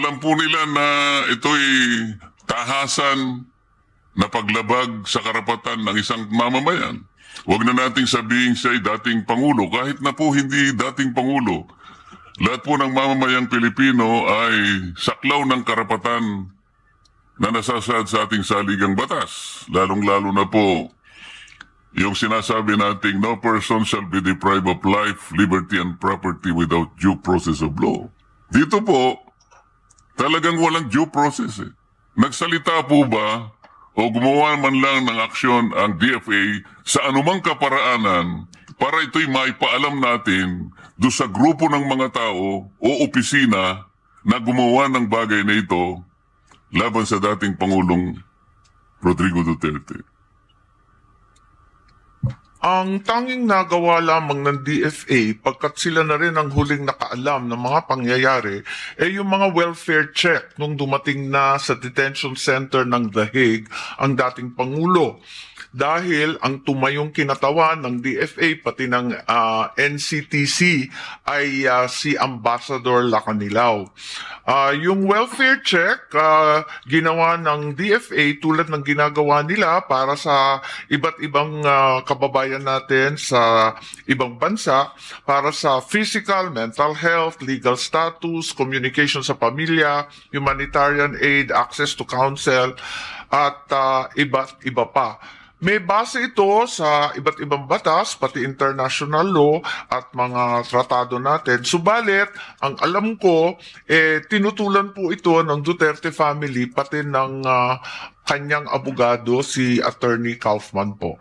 Alam po nila na ito'y tahasan na paglabag sa karapatan ng isang mamamayan. Huwag na nating sabihin siya'y dating Pangulo, kahit na po hindi dating Pangulo. Lahat po ng mamamayang Pilipino ay saklaw ng karapatan na nasasaad sa ating saligang batas. Lalong-lalo na po yung sinasabi nating no person shall be deprived of life, liberty, and property without due process of law. Dito po, talagang walang due process eh. Nagsalita po ba o gumawa man lang ng aksyon ang DFA sa anumang kaparaanan para ito'y maipaalam natin doon sa grupo ng mga tao o opisina na gumawa ng bagay na ito laban sa dating Pangulong Rodrigo Duterte? Ang tanging nagawa lamang ng DFA pagkat sila na rin ang huling nakaalam ng mga pangyayari ay yung mga welfare check nung dumating na sa detention center ng The Hague ang dating Pangulo. Dahil ang tumayong kinatawan ng DFA pati ng NCTC ay si Ambassador Lacanilaw. Yung welfare check ginawa ng DFA tulad ng ginagawa nila para sa iba't ibang kababayan natin sa ibang bansa para sa physical, mental health, legal status, communication sa pamilya, humanitarian aid, access to counsel at iba't iba pa. May base ito sa iba't ibang batas, pati international law at mga tratado natin. Subalit, ang alam ko, tinutulan po ito ng Duterte family, pati ng kanyang abogado, si Attorney Kaufman po.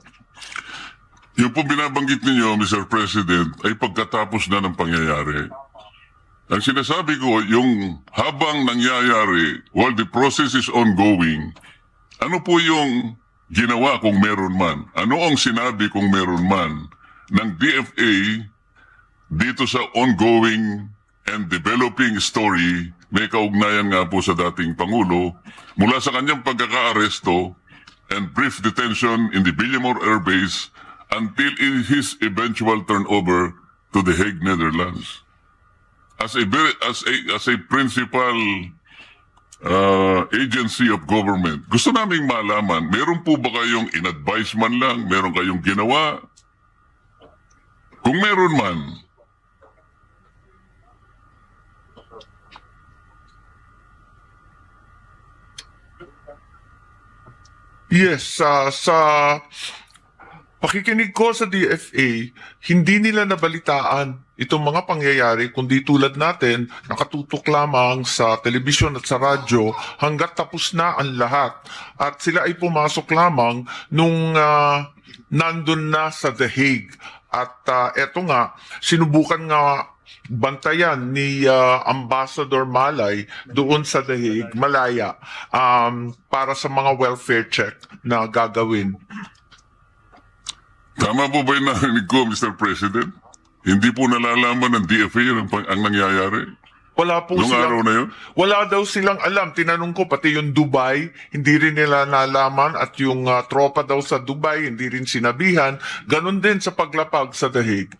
Yung po binabanggit ninyo, Mr. President, ay pagkatapos na ng pangyayari. Ang sinasabi ko, yung habang nangyayari, while the process is ongoing, ano po yung ginawa kung meron man? Ano ang sinabi kung meron man ng DFA dito sa ongoing and developing story may kaugnayan nga po sa dating Pangulo mula sa kanyang pagkakaaresto and brief detention in the Villamor Air Base until his eventual turnover to the Hague, Netherlands. As a principal agency of government, gusto naming malaman, meron po ba kayong in-advise man lang? Meron kayong ginawa? Kung meron man, Yes, sa pakikinig ko sa DFA, hindi nila nabalitaan itong mga pangyayari kundi tulad natin, nakatutok lamang sa telebisyon at sa radyo hanggat tapos na ang lahat. At sila ay pumasok lamang nung nandun na sa The Hague. At eto nga, sinubukan nga bantayan ni Ambassador Malay doon sa The Hague, Malaya, para sa mga welfare check na gagawin. tama po ba yung narinig ko, Mr. President? Hindi po nalalaman ng DFA ang nangyayari? Wala po Noong araw na yun? Wala daw silang alam. Tinanong ko pati yung Dubai, hindi rin nila nalaman at yung tropa daw sa Dubai, hindi rin sinabihan. Ganon din sa paglapag sa The Hague.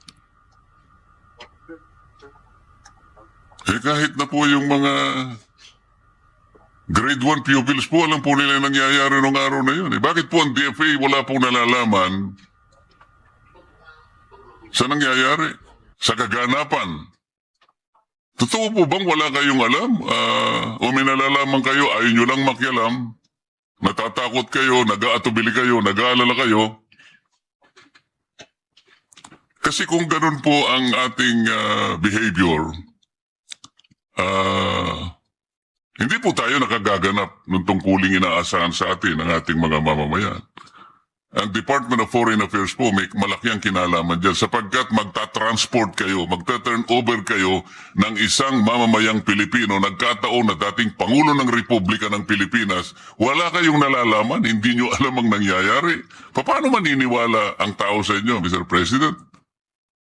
Kahit na po yung mga grade 1 pupils po, alam po nila yung nangyayari noong araw na yun. Bakit po ang DFA wala pong nalalaman sa nangyayari? Sa kaganapan? Totoo po bang wala kayong alam? O may nalalaman kayo, ayaw nyo lang makialam? Natatakot kayo, nag-aatubili kayo, nag-aalala kayo? Kasi kung ganun po ang ating behavior, hindi po tayo nakagaganap ng tungkuling inaasahan sa atin ng ating mga mamamayan. Ang Department of Foreign Affairs po may malaking kinalaman dyan sapagkat magta-transport kayo, magta-turn over kayo ng isang mamamayang Pilipino, nagkataon na dating Pangulo ng Republika ng Pilipinas, wala kayong nalalaman, hindi nyo alam ang nangyayari. Paano maniniwala ang tao sa inyo, Mr. President?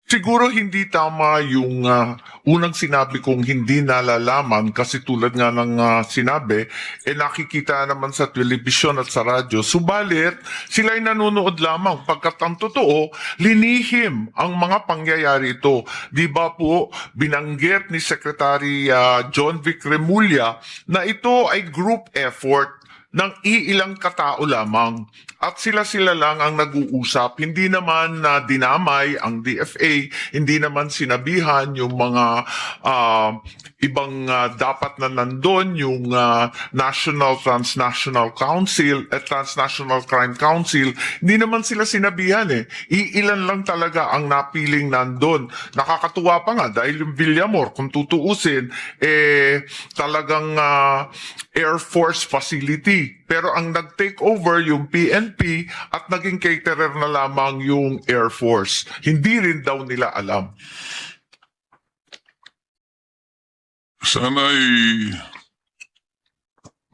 Siguro hindi tama yung unang sinabi kong hindi nalalaman kasi tulad nga ng sinabi, nakikita naman sa telebisyon at sa radyo. Subalit, sila'y nanonood lamang pagkat ang totoo, linihim ang mga pangyayari ito. Di ba po, binanggit ni Secretary John Vic Remulla na ito ay group effort ng iilang katao lamang. At sila-sila lang ang nag-uusap. Hindi naman na dinamay ang DFA, hindi naman sinabihan yung mga ibang dapat na nandun, yung National Transnational Council at Transnational Crime Council. Hindi naman sila sinabihan eh. Iilan lang talaga ang napiling nandun. Nakakatuwa pa nga dahil yung Villamor, kung tutuusin, talagang Air Force facility. Pero ang nag-take over yung PNP at naging caterer na lamang yung Air Force. Hindi rin daw nila alam. Sana'y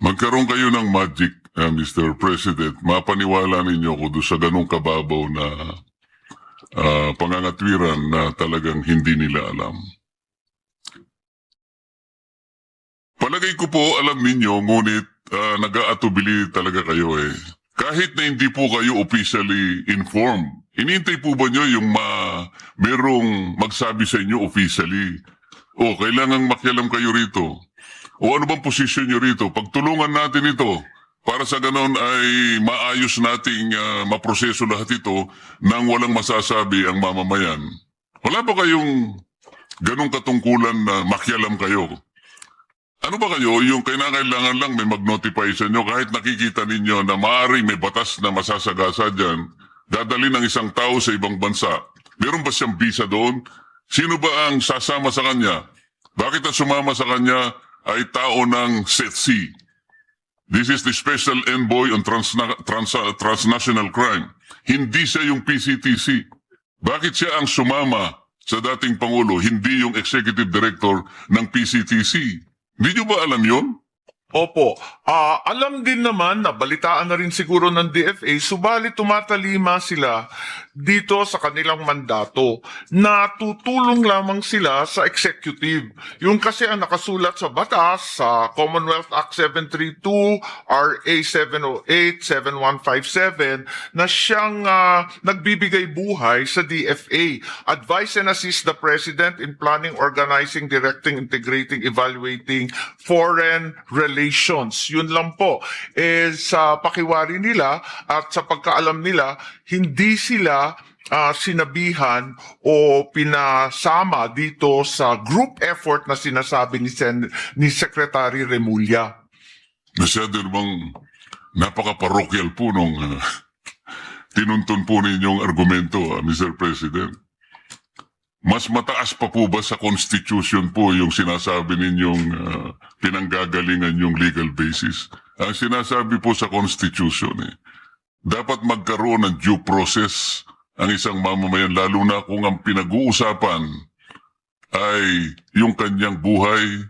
magkaroon kayo ng magic, Mr. President. Mapaniwala ninyo ko doon sa ganong kababaw na pangangatwiran na talagang hindi nila alam. Palagay ko po, alam ninyo, ngunit nag-aatubili talaga kayo eh. Kahit na hindi po kayo officially informed, inintay po ba nyo yung merong magsabi sa inyo officially? O, kailangan makialam kayo rito. O ano bang posisyon nyo rito? Pagtulungan natin ito para sa ganon ay maayos nating maproseso lahat ito nang walang masasabi ang mamamayan. Wala ba kayong ganong katungkulan na makialam kayo? Ano ba kayo, yung kailangan lang may mag-notify sa inyo kahit nakikita ninyo na maaaring may batas na masasagasa dyan, dadali ng isang tao sa ibang bansa. Meron ba siyang visa doon? Sino ba ang sasama sa kanya? Bakit ang sumama sa kanya ay tao ng SETC? This is the Special Envoy on Transnational Crime. Hindi siya yung PCTC. Bakit siya ang sumama sa dating Pangulo, hindi yung Executive Director ng PCTC? Hindi nyo ba alam yun? Opo. Alam din naman na balitaan na rin siguro ng DFA, subalit tumatalima sila dito sa kanilang mandato na tutulong lamang sila sa executive. Yung kasi ang nakasulat sa batas, sa Commonwealth Act 732, RA 708, 7157, na siyang nagbibigay buhay sa DFA. Advise and assist the President in planning, organizing, directing, integrating, evaluating foreign relations. Yun lang po. Sa pakiwari nila at sa pagkaalam nila, hindi sila sinabihan o pinasama dito sa group effort na sinasabi ni Secretary Remulla. Masyado namang napaka-parokyal po nung tinuntun po ninyong argumento, Mr. President. Mas mataas pa po ba sa Constitution po yung sinasabi ninyong pinanggagalingan yung legal basis? Ang sinasabi po sa Constitution, dapat magkaroon ng due process ang isang mamamayan, lalo na kung ang pinag-uusapan ay yung kanyang buhay,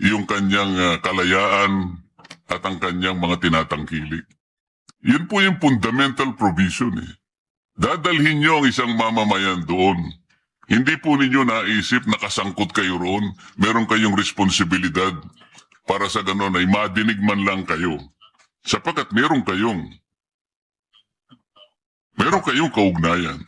yung kanyang kalayaan, at ang kanyang mga tinatangkilik. Yun po yung fundamental provision. Dadalhin nyo ang isang mamamayan doon. Hindi po ninyo naisip na kasangkot kayo roon. Meron kayong responsibilidad para sa ganon ay madinig man lang kayo. Sapagkat meron kayong kaugnayan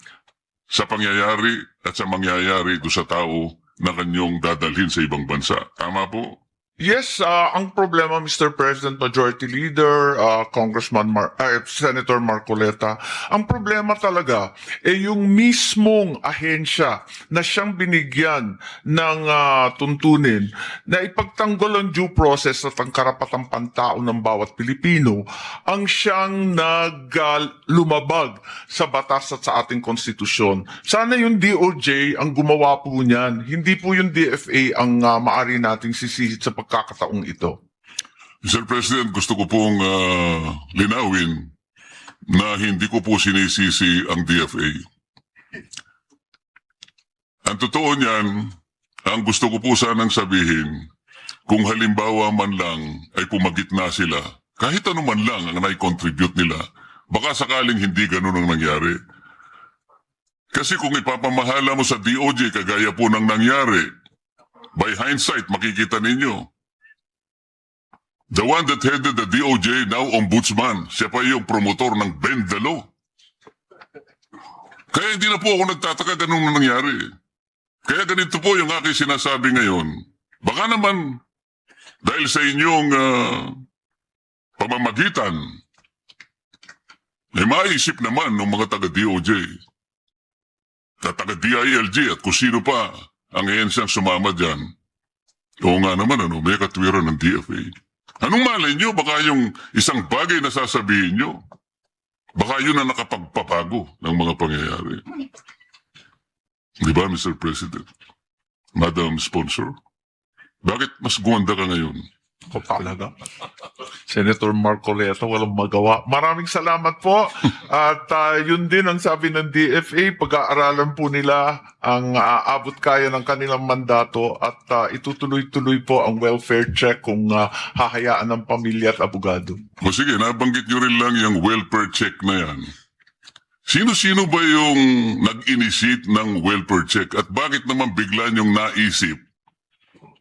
sa pangyayari at sa mangyayari do sa tao na kanyong dadalhin sa ibang bansa. Tama po? Yes, ang problema, Mr. President, Majority Leader, Senator Marcoleta, ang problema talaga yung mismong ahensya na siyang binigyan ng tuntunin na ipagtanggol ang due process at ang karapatang pantao ng bawat Pilipino ang siyang lumabag sa batas at sa ating konstitusyon. Sana yung DOJ ang gumawa po niyan, hindi po yung DFA ang maari nating sisihit sa pagkakataong ito. Mr. President, gusto ko pong linawin na hindi ko po sinisisi ang DFA. Ang totoo niyan, ang gusto ko po sanang sabihin, kung halimbawa man lang ay pumagitna sila, kahit ano man lang ang nai-contribute nila, baka sakaling hindi ganun ang nangyari. Kasi kung ipapamahala mo sa DOJ, kagaya po ng nangyari, by hindsight, makikita ninyo, the one that headed the DOJ, now ombudsman, siya pa yung promotor ng Bend the Law. Kaya hindi na po ako nagtataka ganun na nangyari. Kaya ganito po yung aking sinasabi ngayon. Baka naman, dahil sa inyong pamamagitan, may maisip naman ng mga taga-DOJ at taga-DILG at kung sino pa ang ehensiyang sumama dyan. Oo nga naman, may katwiran ng DFA. Anong malay nyo? Baka yung isang bagay na sasabihin nyo, baka yun ang nakapagpapago ng mga pangyayari. Di ba, Mr. President? Madam Sponsor? Bakit mas gumanda ka ngayon? O talaga. Senator Marcoleta, walang magawa. Maraming salamat po. At yun din ang sabi ng DFA, pag-aaralan po nila ang aabot kaya ng kanilang mandato at itutuloy-tuloy po ang welfare check kung hahayaan ng pamilya at abogado. O sige, nabanggit nyo rin lang yung welfare check na yan. Sino-sino ba yung nag-initiate ng welfare check at bakit naman bigla nyong naisip?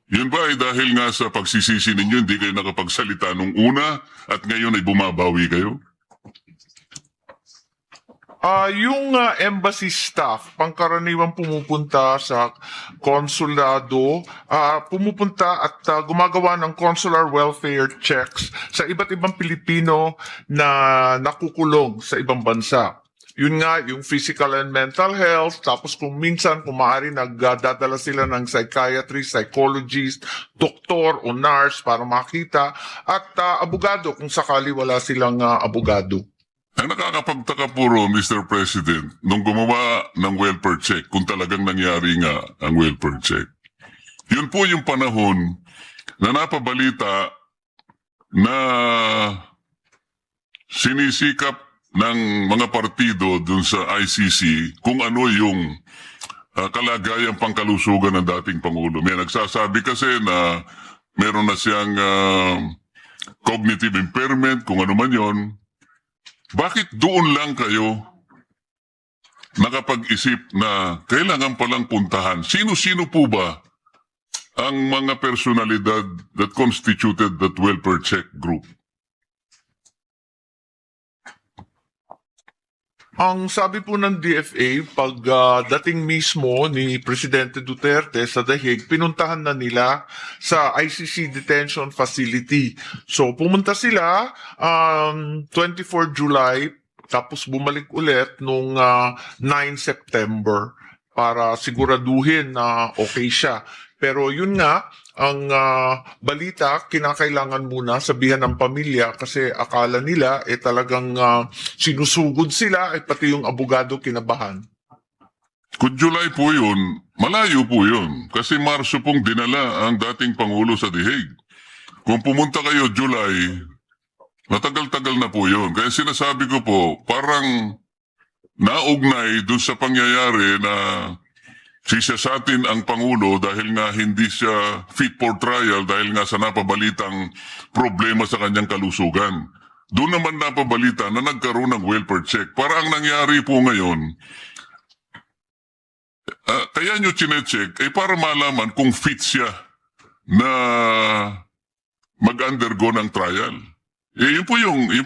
Yun ba ay dahil nga sa pagsisisi ninyo hindi kayo nakapagsalita nung una at ngayon ay bumabawi kayo? Yung embassy staff, pangkaraniwang pumupunta sa konsulado, pumupunta at gumagawa ng consular welfare checks sa iba't ibang Pilipino na nakukulong sa ibang bansa. Yun nga, yung physical and mental health, tapos kung minsan, kung maaari, nagdadala sila ng psychiatrist, psychologist, doktor o nurse para makita, at abogado kung sakali wala silang abogado. Ang nakakapagtaka puro, Mr. President, nung gumawa ng welfare check, kung talagang nangyari nga ang welfare check, yun po yung panahon na napabalita na sinisikap ng mga partido dun sa ICC kung ano yung kalagayang pangkalusugan ng dating Pangulo. May nagsasabi kasi na meron na siyang cognitive impairment, kung ano man yon. Bakit doon lang kayo nakapag-isip na kailangan palang puntahan? Sino-sino po ba ang mga personalidad that constituted that welfare check group? Ang sabi po ng DFA, pag dating mismo ni Presidente Duterte sa The Hague, pinuntahan na nila sa ICC detention facility. So pumunta sila 24 July, tapos bumalik ulit nung 9 September para siguraduhin na okay siya. Pero yun nga, ang balita, kinakailangan muna sabihan ng pamilya kasi akala nila talagang sinusugod sila pati yung abogado kinabahan. Kung July po yun, malayo po yun. Kasi Marso pong dinala ang dating Pangulo sa The Hague. Kung pumunta kayo July, matagal-tagal na po yun. Kaya sinasabi ko po, parang naugnay dun sa pangyayari na sisasatin ang Pangulo dahil nga hindi siya fit for trial dahil nga sa napabalitang problema sa kanyang kalusugan. Doon naman napabalita na nagkaroon ng welfare check. Para ang nangyari po ngayon, kaya nyo chinecheck, para malaman kung fit siya na mag-undergo ng trial. Yun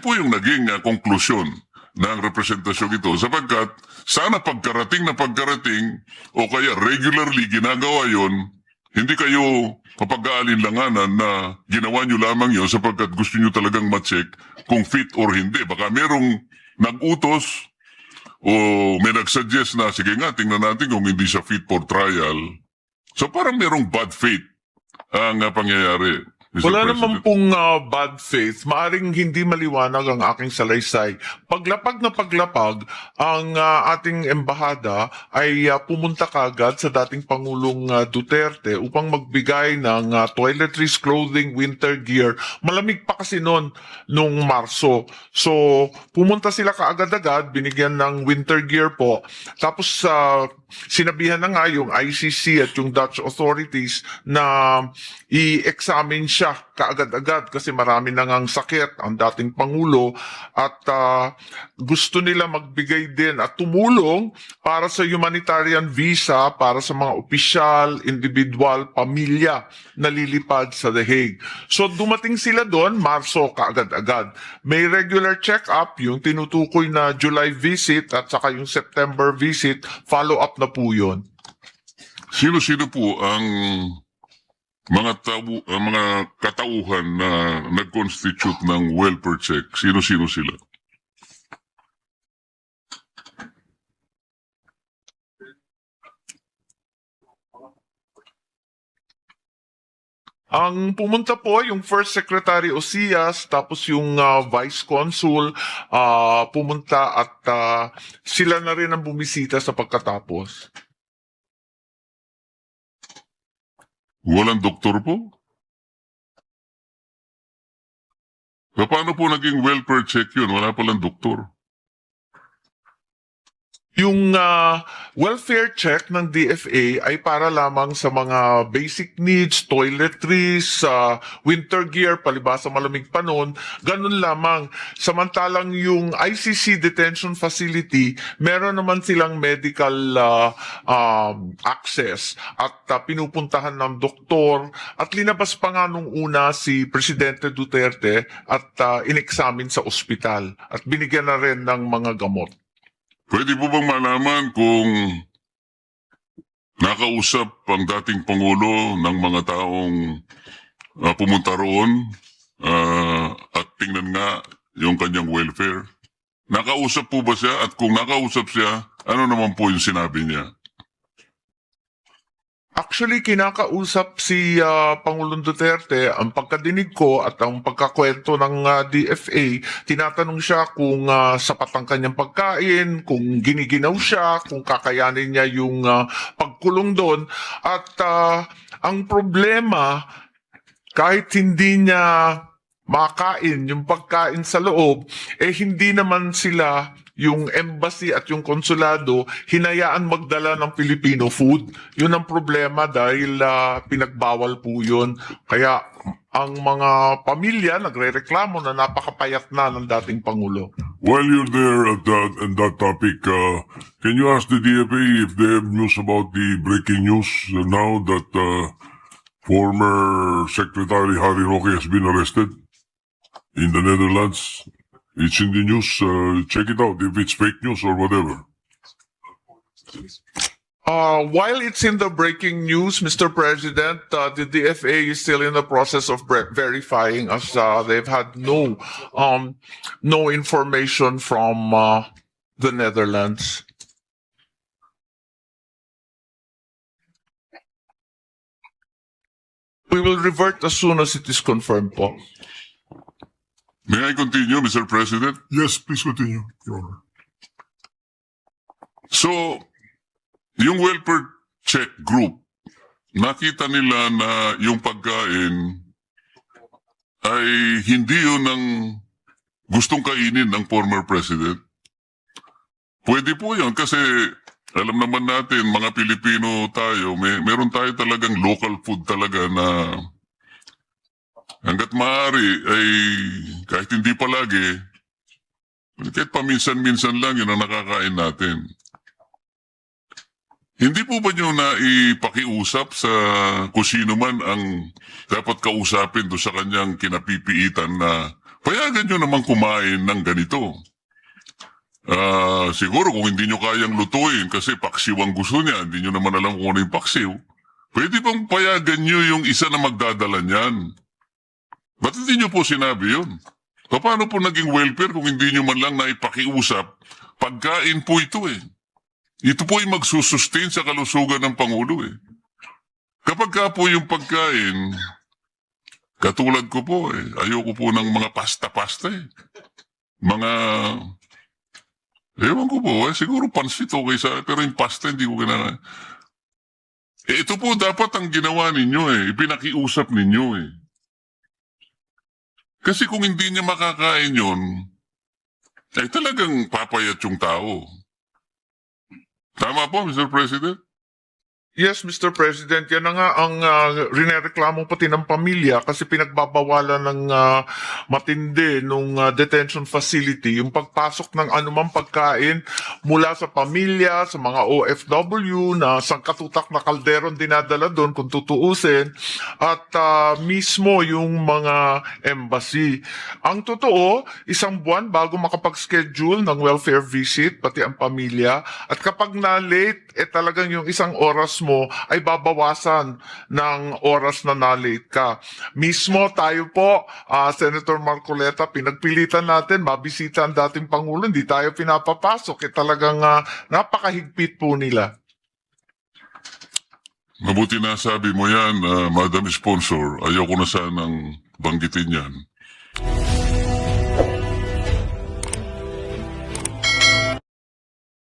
po yung naging konklusyon ng representasyon ito sapagkat sana pagkarating o kaya regularly ginagawa yon, hindi kayo mapag-aalinlanganan na ginawa nyo lamang yon sapagkat gusto nyo talagang ma-check kung fit or hindi. Baka merong nag-utos o may nag-suggest na sige nga tingnan natin kung hindi siya fit for trial. So parang merong bad faith ang pangyayari. Mr. Wala President. naman pong bad faith. Maaring hindi maliwanag ang aking salaysay. Paglapag na paglapag, ang ating embahada ay pumunta kagad sa dating Pangulong Duterte upang magbigay ng toiletries, clothing, winter gear. Malamig pa kasi noon nung Marso. So, pumunta sila kaagad-agad, binigyan ng winter gear po. Tapos, sinabihan na nga yung ICC at yung Dutch authorities na i-examine siya kaagad-agad kasi marami na ngang sakit ang dating Pangulo at gusto nila magbigay din at tumulong para sa humanitarian visa para sa mga opisyal, individual, pamilya na lilipad sa The Hague. So dumating sila doon, Marso kaagad-agad. May regular check-up, yung tinutukoy na July visit at saka yung September visit, follow-up na po yun. Sino-sino po ang mga katauhan na nag-constitute ng welfare check? Sino-sino sila? Ang pumunta po yung First Secretary Osias, tapos yung Vice Consul pumunta at sila na rin ang bumisita sa pagkatapos. Walang doktor po? Paano po naging welfare check yun? Wala palang doktor. Yung welfare check ng DFA ay para lamang sa mga basic needs, toiletries, winter gear, palibasa malamig panon, ganun lamang. Samantalang yung ICC detention facility, meron naman silang medical access at pinupuntahan ng doktor at linabas pa nga nung una si Presidente Duterte at inexamine sa ospital at binigyan na rin ng mga gamot. Pwede po bang malaman kung nakausap ang dating Pangulo ng mga taong pumunta roon at tingnan nga yung kanyang welfare? Nakausap po ba siya? At kung nakausap siya, ano naman po yung sinabi niya? Actually, kinakausap si Pangulong Duterte. Ang pagkadinig ko at ang pagkakwento ng DFA, tinatanong siya kung sapat ang kanyang pagkain, kung giniginaw siya, kung kakayanin niya yung pagkulong doon. At ang problema, kahit hindi niya makain yung pagkain sa loob, hindi naman sila yung embassy at yung konsulado hinayaan magdala ng Filipino food. Yun ang problema dahil pinagbawal po yun. Kaya ang mga pamilya nagrereklamo na napakapayat na ng dating Pangulo. While you're there at that topic, can you ask the DFA if they have news about the breaking news now that former Secretary Harry Roque has been arrested in the Netherlands? It's in the news. Check it out if it's fake news or whatever. While it's in the breaking news, Mr. President, the DFA is still in the process of verifying as they've had no information from the Netherlands. We will revert as soon as it is confirmed po. May I continue, Mr. President? Yes, please continue, Your Honor. So, yung welfare check group, nakita nila na yung pagkain ay hindi yun ang gustong kainin ng former president. Pwede po yun kasi alam naman natin, mga Pilipino tayo, meron tayo talagang local food talaga na hanggat maaari ay kahit hindi palagi, kahit paminsan-minsan lang yun ang nakakain natin. Hindi po ba nyo na ipakiusap sa kung sino man ang dapat kausapin do sa kanyang kinapipiitan na payagan nyo naman kumain ng ganito? Siguro kung hindi nyo kayang lutuin kasi paksiw ang gusto niya, hindi nyo naman alam kung ano yung paksiw, pwede bang payagan nyo yung isa na magdadala niyan? Ba't hindi nyo po sinabi yun? Paano po naging welfare kung hindi nyo man lang naipakiusap? Pagkain po ito eh. Ito po ay magsusustain sa kalusugan ng Pangulo eh. Kapag ka po yung pagkain, katulad ko po eh, ayoko po ng mga pasta-pasta eh. Mga, ewan ko po eh, siguro pansit okay sa, pero yung pasta hindi ko kinakain. Ito po dapat ang ginawa ninyo eh, ipinakiusap ninyo eh. Kasi kung hindi niya makakain yun, ay talagang papayat yung tao. Tama po, Mr. President? Yes, Mr. President, yan na nga ang rinereklamo pati ng pamilya kasi pinagbabawalan ng matindi nung detention facility yung pagpasok ng anumang pagkain mula sa pamilya, sa mga OFW na sangkatutak na kalderon dinadala doon kung tutuusin at mismo yung mga embassy. Ang totoo, isang buwan bago makapag-schedule ng welfare visit pati ang pamilya at kapag na-late, talagang yung isang oras mo ay babawasan ng oras na na-late ka. Mismo tayo po, Senator Marcoleta, pinagpilitan natin mabisita ang dating Pangulo, hindi tayo pinapapasok. Talagang napakahigpit po nila. Mabuti na sabi mo yan, Madam Sponsor. Ayaw ko na sanang banggitin yan.